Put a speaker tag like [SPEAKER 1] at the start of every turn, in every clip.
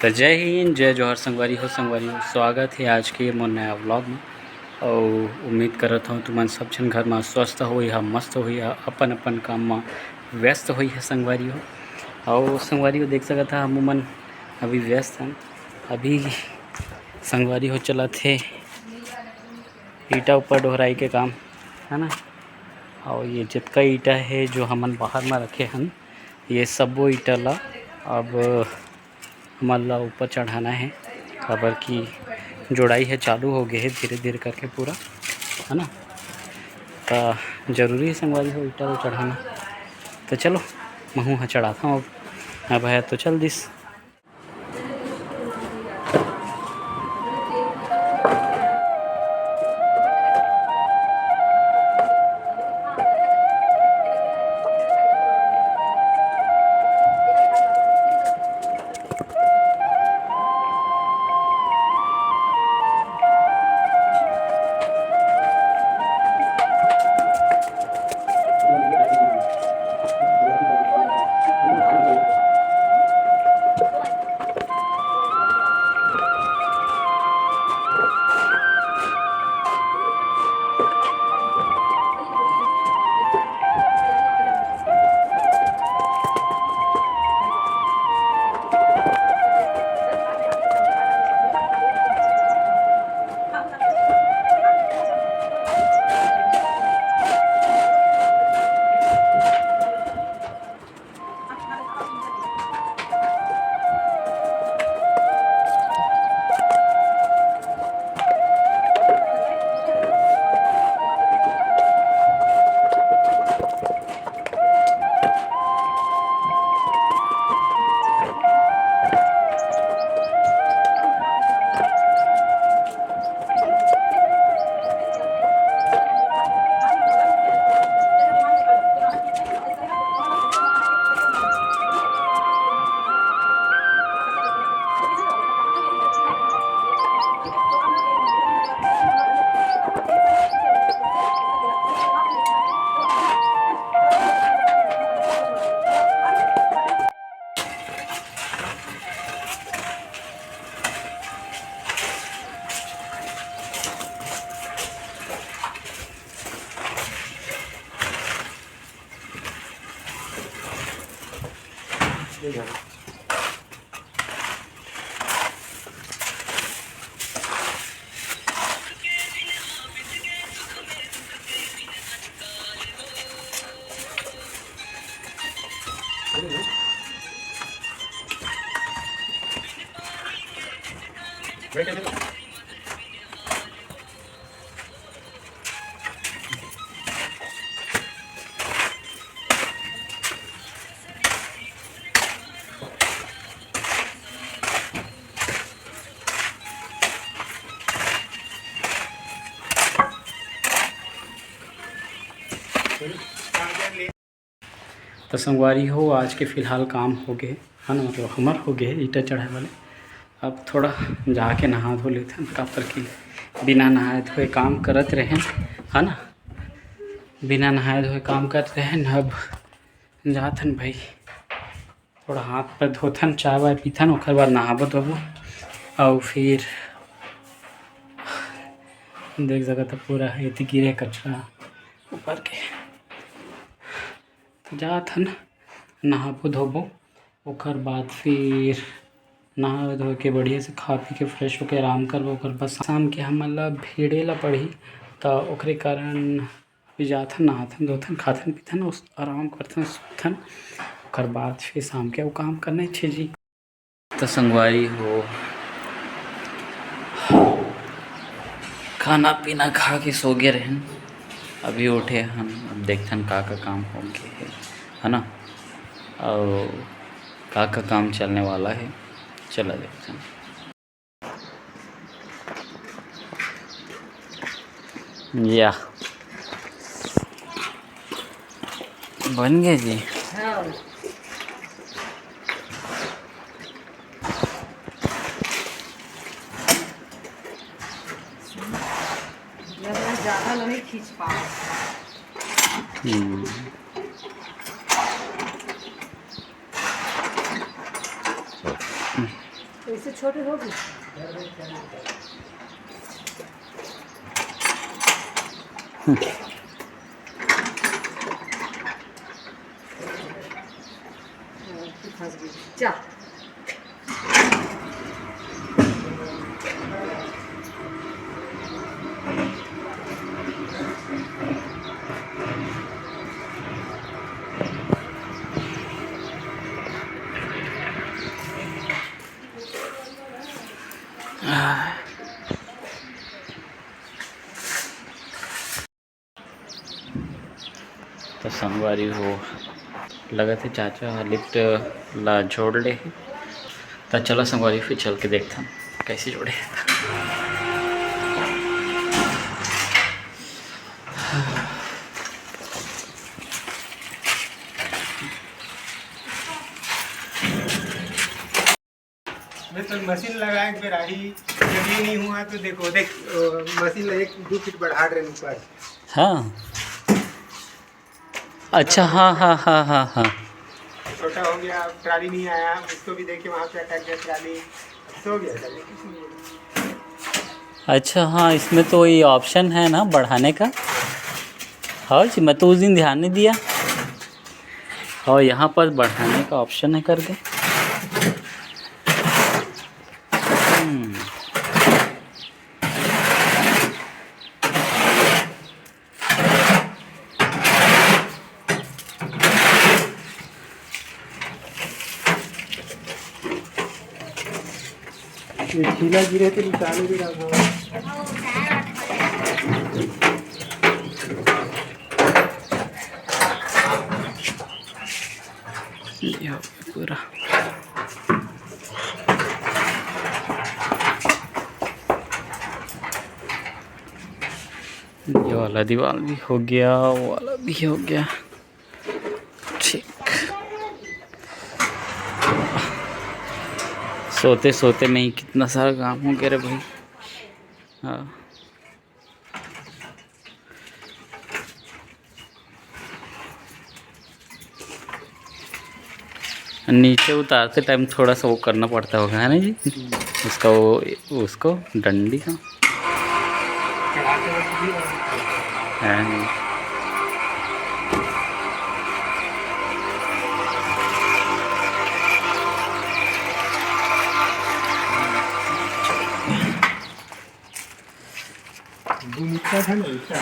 [SPEAKER 1] तो जय हिंद, जय जोहर संगवारी हो। स्वागत है आज के मोर नया व्लॉग में। और उम्मीद करत हूँ तुमन सब जन घर में स्वस्थ होई हा, मस्त होई हा, अपन अपन काम में व्यस्त होई है संगवारी हो। और संगवारी हो देख सकत हा हम मन अभी व्यस्त हैं। अभी संगवारी हो चला थे ईटा ऊपर डोहराई के काम है ना। और ये जितना ईटा है जो हमन बाहर में रखे हैं, ये सबो ईटा ला अब हमन ला ऊपर चढ़ाना है। खबर की जोड़ाई है चालू हो गए है धीरे धीरे करके पूरा, है ना। तो जरूरी है संगवारी हो ईटा चढ़ाना। तो चलो महू हाँ चढ़ाता हूँ अब है तो चल दिस। तो संगवारी हो आज के फ़िलहाल काम हो गए है ना, मतलब हमार हो गए ईटा चढ़ाए वाले। अब थोड़ा जाके नहा धो लेते हैं कापर की बिना नहाए धोए काम करत रहे है ना। बिना नहाए धोए काम करते हैं न। अब जाथन भाई थोड़ा हाथ पर धोथन, चाय वाय पीथन, ओकर बाद नहाबो धोबो। और फिर देख सकते पूरा ये गिरे कचरा ऊपर के। तो जाथन नहाबो धोबो, ओकर बाद फिर नहा धो के बढ़िया से खा पी के फ्रेश होके आराम करबो। ओकर बाद शाम के हमन ला भीड़े ला पड़ी, तो ओकरे कारण अभी जाथन नहाथन धोथन खाथन पीथन आराम करथन सुतथन। ओकर बाद फिर शाम के वो काम करना छे जी। तो संगवारी हो खाना पीना खा के सो गए रहन, अभी उठे हम। अब देखथन का काम हो गए है ना, और का काम चलने वाला है। चला देखथन। या बन गए जी।
[SPEAKER 2] ज़्यादा नहीं खींच पा। तो इससे छोटे होगी। फंस गई। जा
[SPEAKER 1] तो संगवारी हो लगा थे चाचा लिफ्ट ला जोड़ ले। तो चलो संगवारी फिर चल के देखता हूँ कैसे जोड़े।
[SPEAKER 3] मैं तो मशीन लगाए बेराही जब ये नहीं हुआ तो देखो देख मशीन 1-2 फीट बढ़ा रहे ऊपर।
[SPEAKER 1] हाँ अच्छा हाँ हाँ हाँ हाँ हाँ
[SPEAKER 3] छोटा हो गया, ट्राली नहीं आया, उसको भी देखिए वहाँ पे अटक गया ट्राली, सो गया।
[SPEAKER 1] अच्छा हाँ इसमें तो ये ऑप्शन है ना बढ़ाने का। हाँ जी मैं तो उस दिन ध्यान नहीं दिया। और यहाँ पर बढ़ाने का ऑप्शन है करके।
[SPEAKER 3] ये खीला गिरे तो निकाले भी रहा।
[SPEAKER 1] ये हो गया पूरा। ये वाला दीवार भी हो गया, वो वाला भी हो गया। ठीक सोते सोते में ही कितना सारा काम हो गया रे भाई। हाँ नीचे उतारते टाइम थोड़ा सा वो करना पड़ता होगा है ना जी उसका वो उसको डंडी का है नहीं।
[SPEAKER 3] भूमिका था ना इसका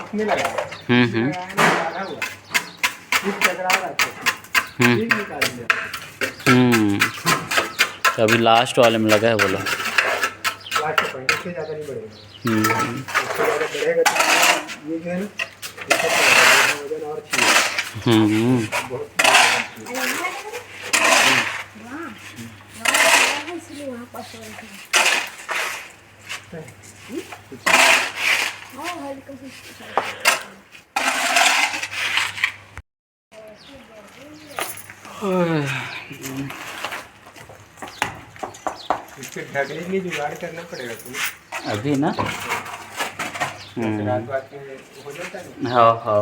[SPEAKER 3] इसमें लगा आधा हुआ इस टकरा रहा था ठीक निकाल दिया।
[SPEAKER 1] तो अभी लास्ट वाले में लगा है बोला।
[SPEAKER 3] लास्ट पॉइंट इससे ज़्यादा नहीं बढ़ेगा। इससे ज़्यादा बढ़ेगा तो ये जो है ना इसका वजन और चाहिए बहुत इसके ढकने के लिए जुगाड़ करना पड़ेगा तुम्हें
[SPEAKER 1] अभी ना।
[SPEAKER 3] रात रात में हो जाता है।
[SPEAKER 1] हाँ हाँ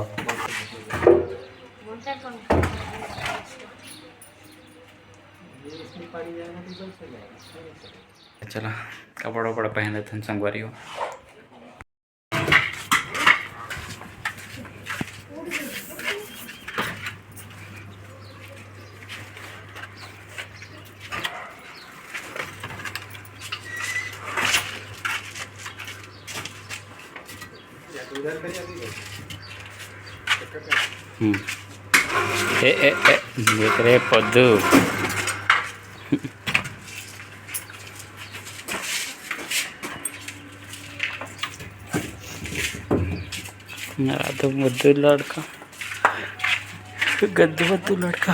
[SPEAKER 3] ये इसमें पानी जाएगा तो बंद हो जाएगा।
[SPEAKER 1] चला कपड़ा वपड़ा पहन लेते हैं संगवारी हो। देख रहे पद्दू तो मुद्दू लड़का गद्दू बद्दू लड़का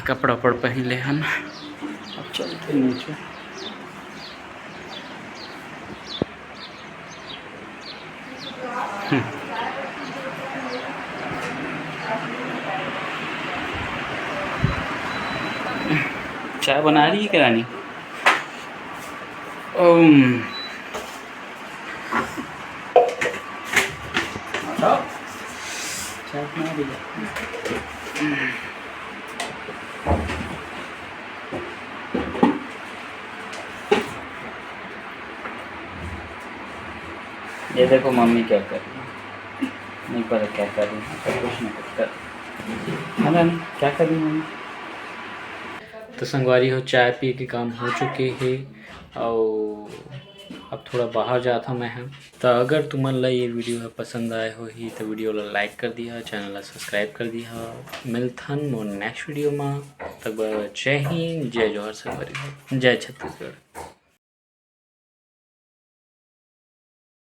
[SPEAKER 1] कपड़ा पड़ पहन ले हम अब चलते नीचे। चाय बना रही है क्या रानी? ओम चाय बना रही है। ये देखो मम्मी क्या कर रही है, नहीं पता क्या कर रही है, सब कुछ नहीं कुछ कर है ना, क्या कर रही है मम्मी? तो संगवारी हो चाय पी के काम हो चुके हैं और अब थोड़ा बाहर जाता मैं हम। तो अगर तुमन ला ये वीडियो पसंद आए हो ही तो वीडियो ला लाइक कर दिया, चैनल ला सब्सक्राइब कर दिया। मिलथन मोर नेक्स्ट वीडियो में। तब जय हिंद, जय जोहर संगवारी हो, जय छत्तीसगढ़।